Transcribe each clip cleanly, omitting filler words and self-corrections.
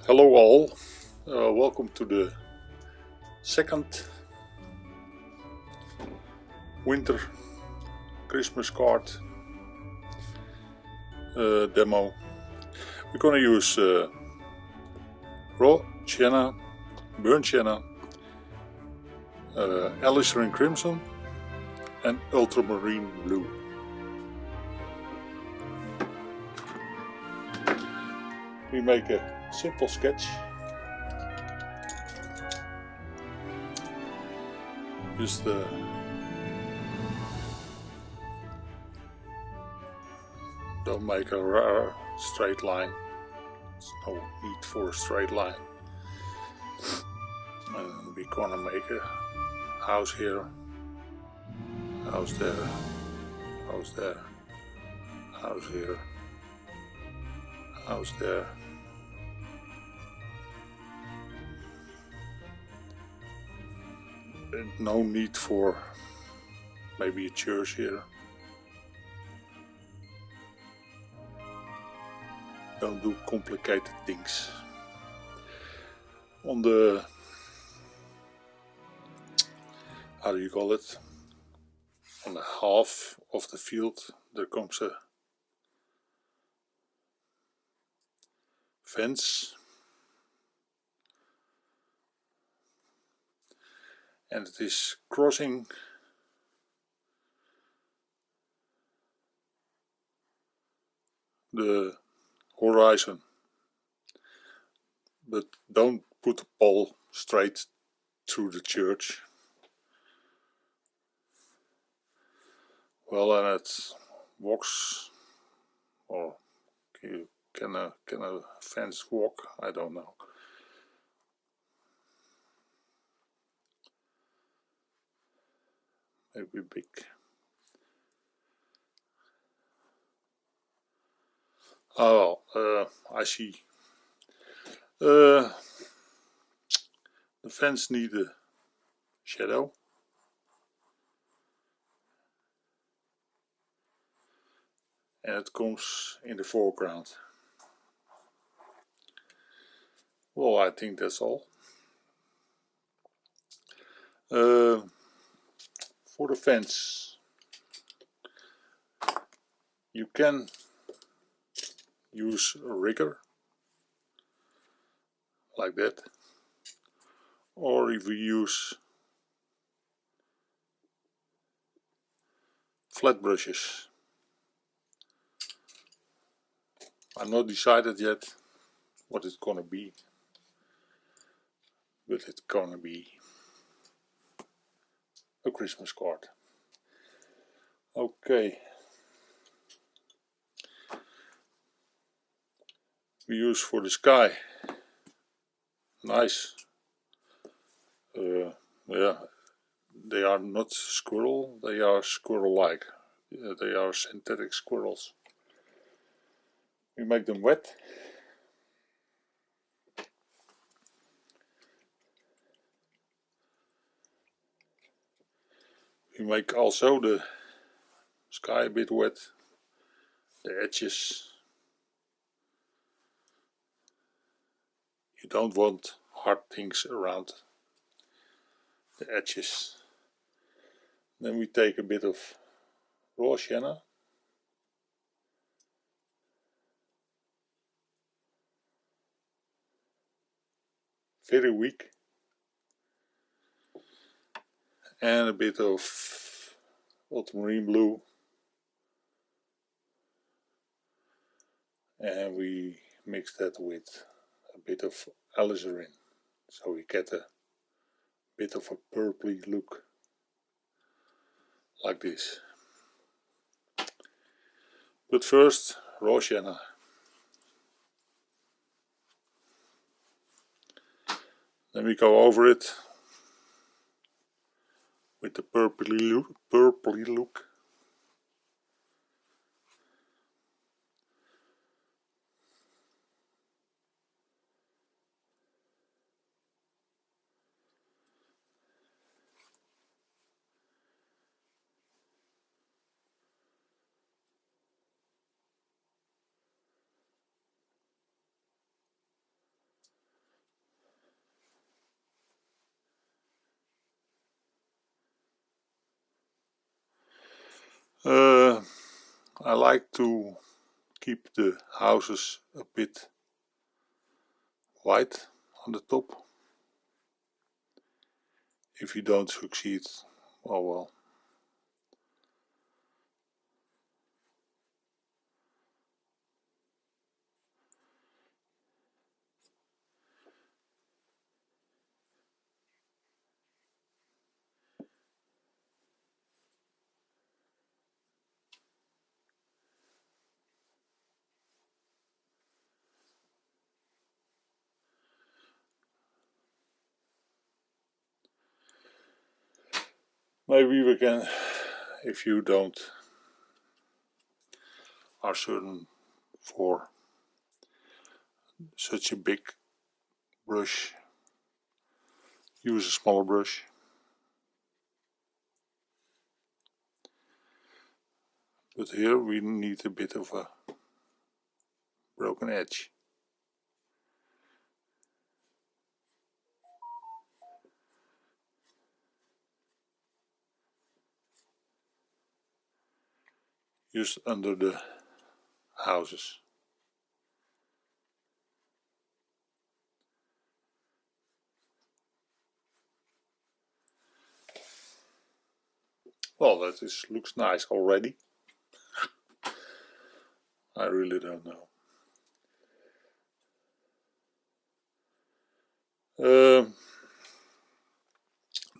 Hello all, welcome to the second winter Christmas card demo. We're gonna use raw sienna, burnt sienna, alizarin crimson and ultramarine blue. We make a simple sketch. Just don't make a straight line. There's no need for a straight line. And we're gonna make a house here, house there, house there, house here, house there. No need for maybe a church here. Don't do complicated things. On the, how do you call it? On the half of the field there comes a fence. And it is crossing the horizon, but don't put the pole straight through the church. Well, and it walks, or can a fence walk? I don't know. Maybe big. Oh, I see. The fence needs a shadow. And it comes in the foreground. Well, I think that's all. For the fence, you can use a rigger like that, or if we use flat brushes. I'm not decided yet what it's gonna be, but it's gonna be a Christmas card. Okay. We use for the sky. Nice. Yeah, they are not squirrel, they are squirrel-like. They are synthetic squirrels. We make them wet. We make also the sky a bit wet, the edges. You don't want hard things around the edges. Then we take a bit of raw sienna. Very weak. And a bit of ultramarine blue. And we mix that with a bit of alizarin. So we get a bit of a purpley look. Like this. But first, raw sienna. Then we go over it with the purpley look. I like to keep the houses a bit white on the top. If you don't succeed, oh well. Maybe we can, if you don't are certain for such a big brush, use a smaller brush. But here we need a bit of a broken edge. Just under the houses. Well, that looks nice already. I really don't know.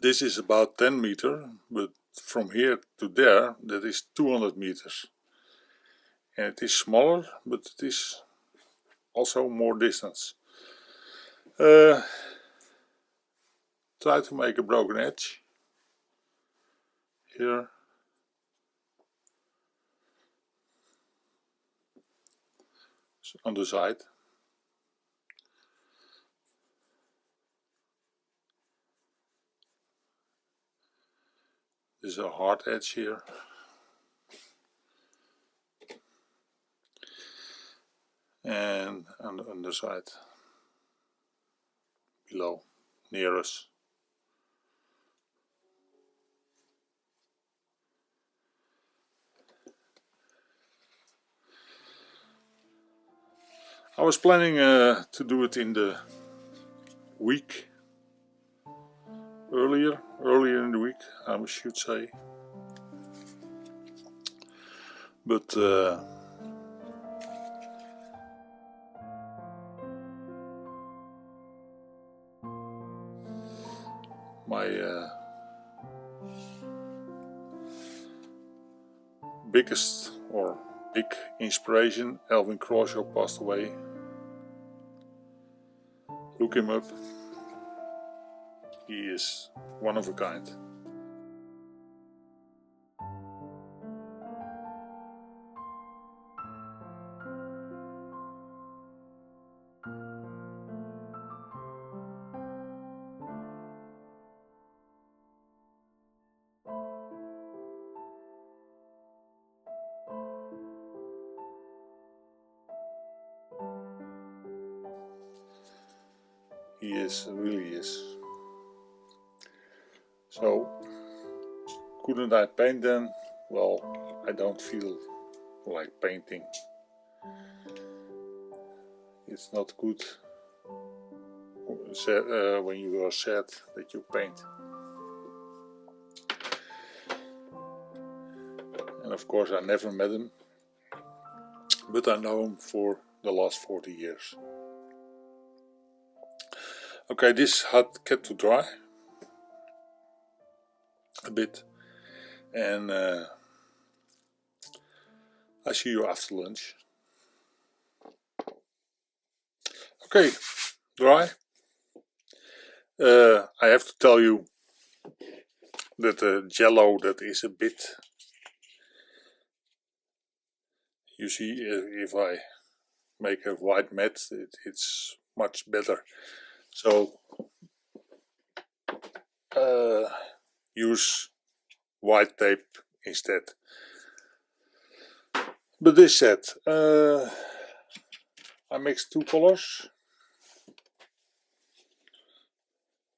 This is about 10 meters, but from here to there, that is 200 meters. And it is smaller, but it is also more distance. Try to make a broken edge here. On the side. There's a hard edge here. And on the underside, below, near us. I was planning to do it in the week, earlier in the week, I should say. But my biggest or big inspiration, Alvin Crawshaw, passed away. Look him up. He is one of a kind. He is, really is. So, couldn't I paint then? Well, I don't feel like painting. It's not good when you are sad that you paint. And of course I never met him, but I know him for the last 40 years. Okay, this had kept to dry a bit, and I see you after lunch. Okay, dry. I have to tell you that the jello, that is a bit, you see, if I make a white mat, it's much better. So use white tape instead. But this said, I mixed two colors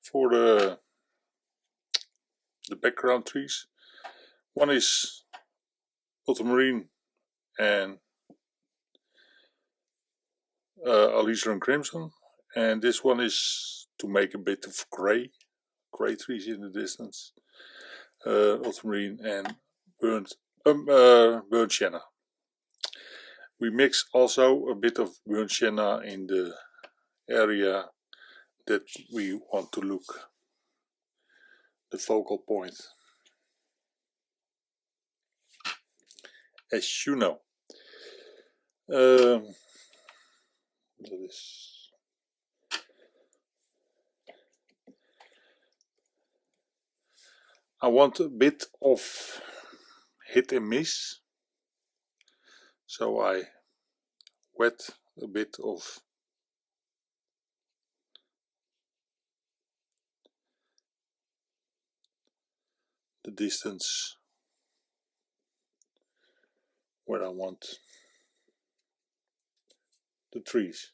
for the background trees. One is ultramarine and alizarin crimson, and this one is to make a bit of grey trees in the distance, ultramarine and burnt sienna. We mix also a bit of burnt sienna in the area that we want to look the focal point. As you know, that is I want a bit of hit and miss, so I wet a bit of the distance where I want the trees.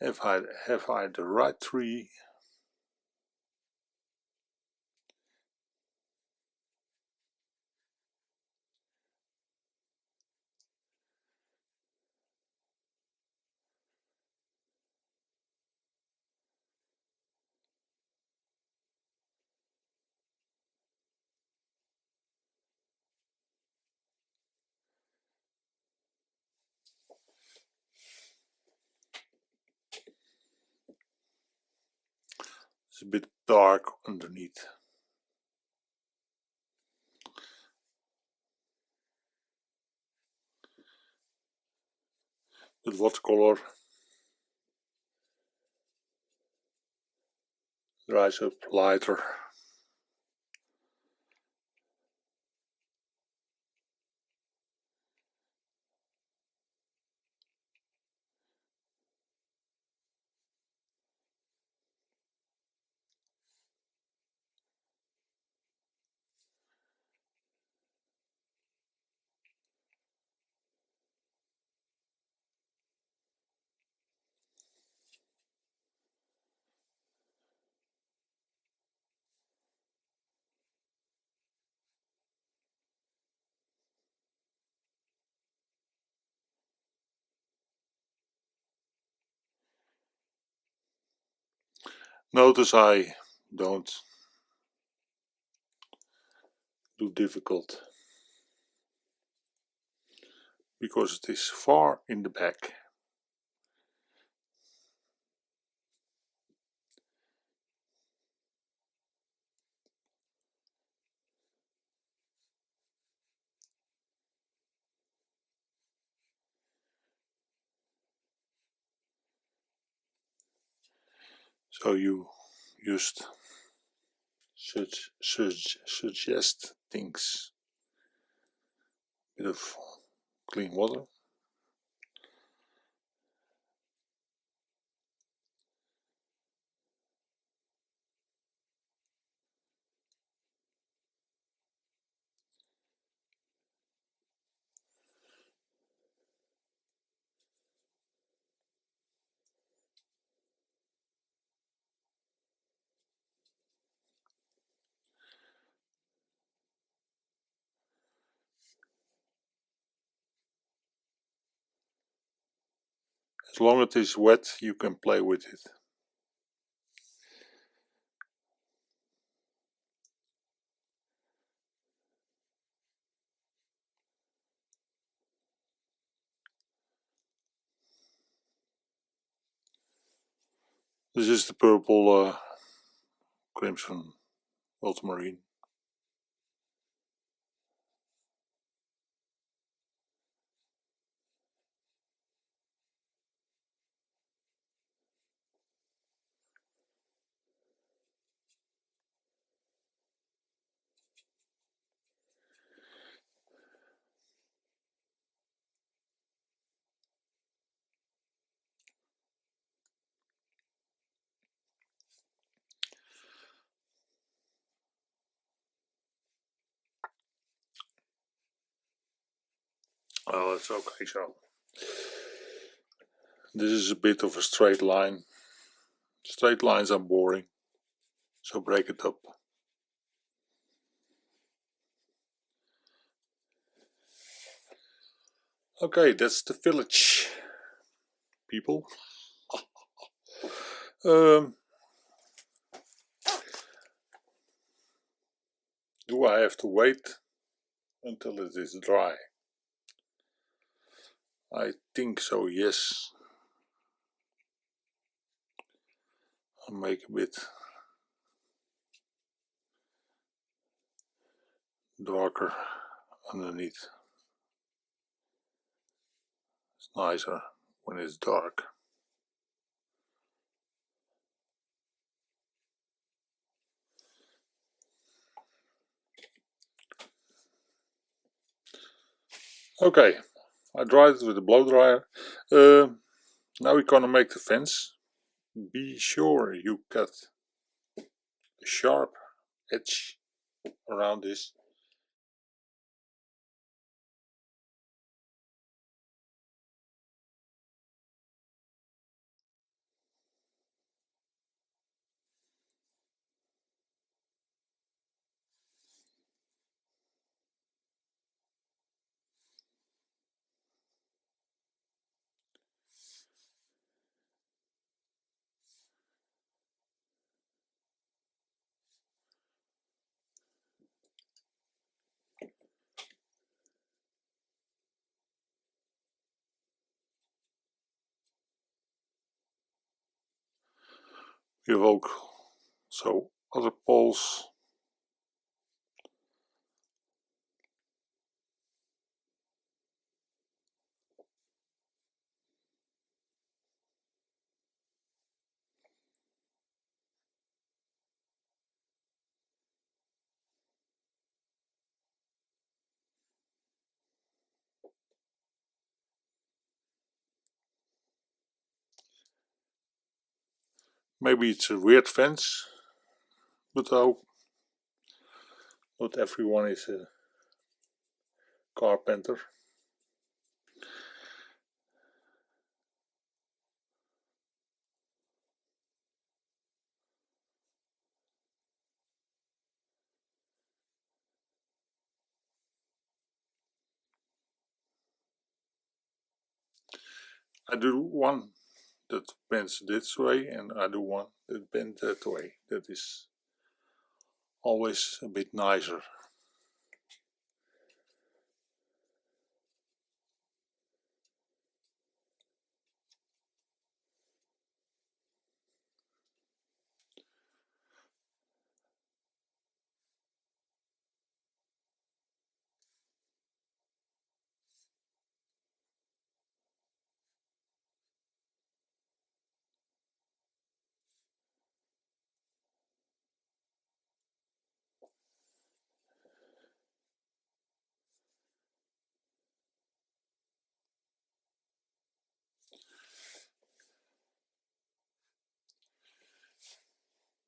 Have I the right tree? It's a bit dark underneath. With watercolor dries up lighter. Notice I don't do difficult, because it is far in the back. So you just suggest things. Bit of clean water. As long as it is wet, you can play with it. This is the purple crimson ultramarine. Oh, that's okay so. This is a bit of a straight line. Straight lines are boring. So break it up. Okay, that's the village people. Do I have to wait until it is dry? I think so, yes. I'll make a bit darker underneath. It's nicer when it's dark. Okay, I dried it with a blow dryer. Now we're gonna make the fence. Be sure you cut a sharp edge around this. We have also other poles. Maybe it's a weird fence, but not everyone is a carpenter. I do one that bends this way and I do one that bends that way. That is always a bit nicer.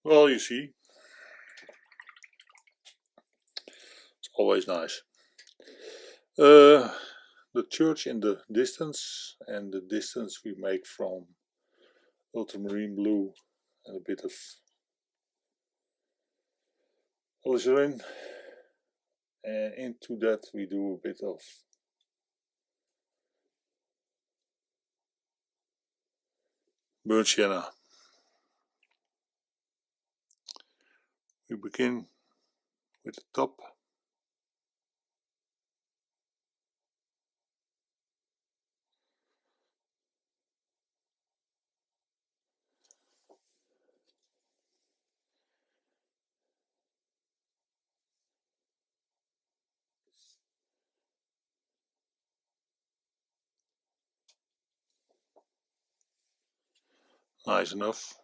Well, you see, it's always nice. The church in the distance, and the distance we make from MaimeriBlu and a bit of alizarin, and into that we do a bit of burnt sienna. We begin with the top. Nice enough.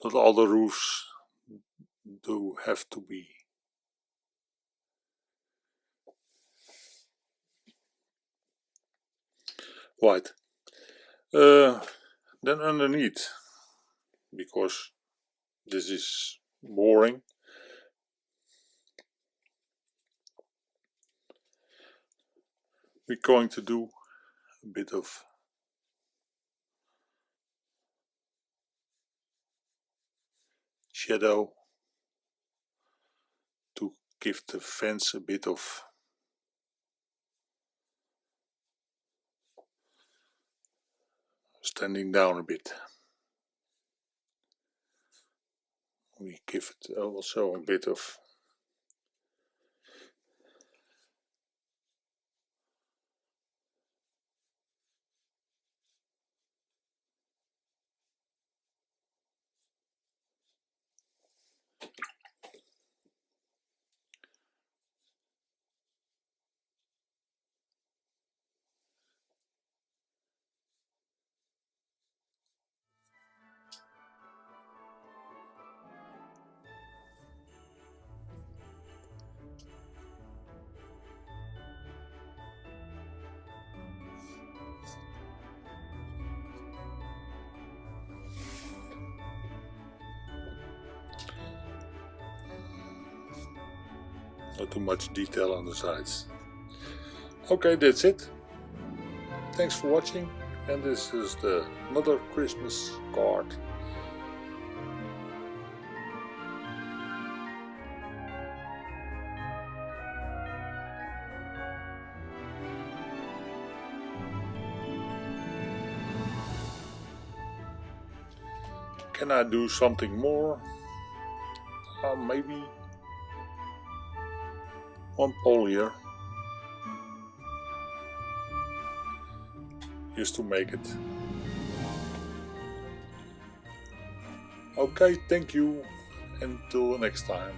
Not all the roofs do have to be white. Then underneath, because This is boring. We're going to do a bit of shadow to give the fence a bit of standing down a bit. We give it also a bit of not too much detail on the sides. Okay, that's it. Thanks for watching, and this is another Christmas card. Can I do something more? Maybe one pole here, just to make it. Okay, thank you, until next time.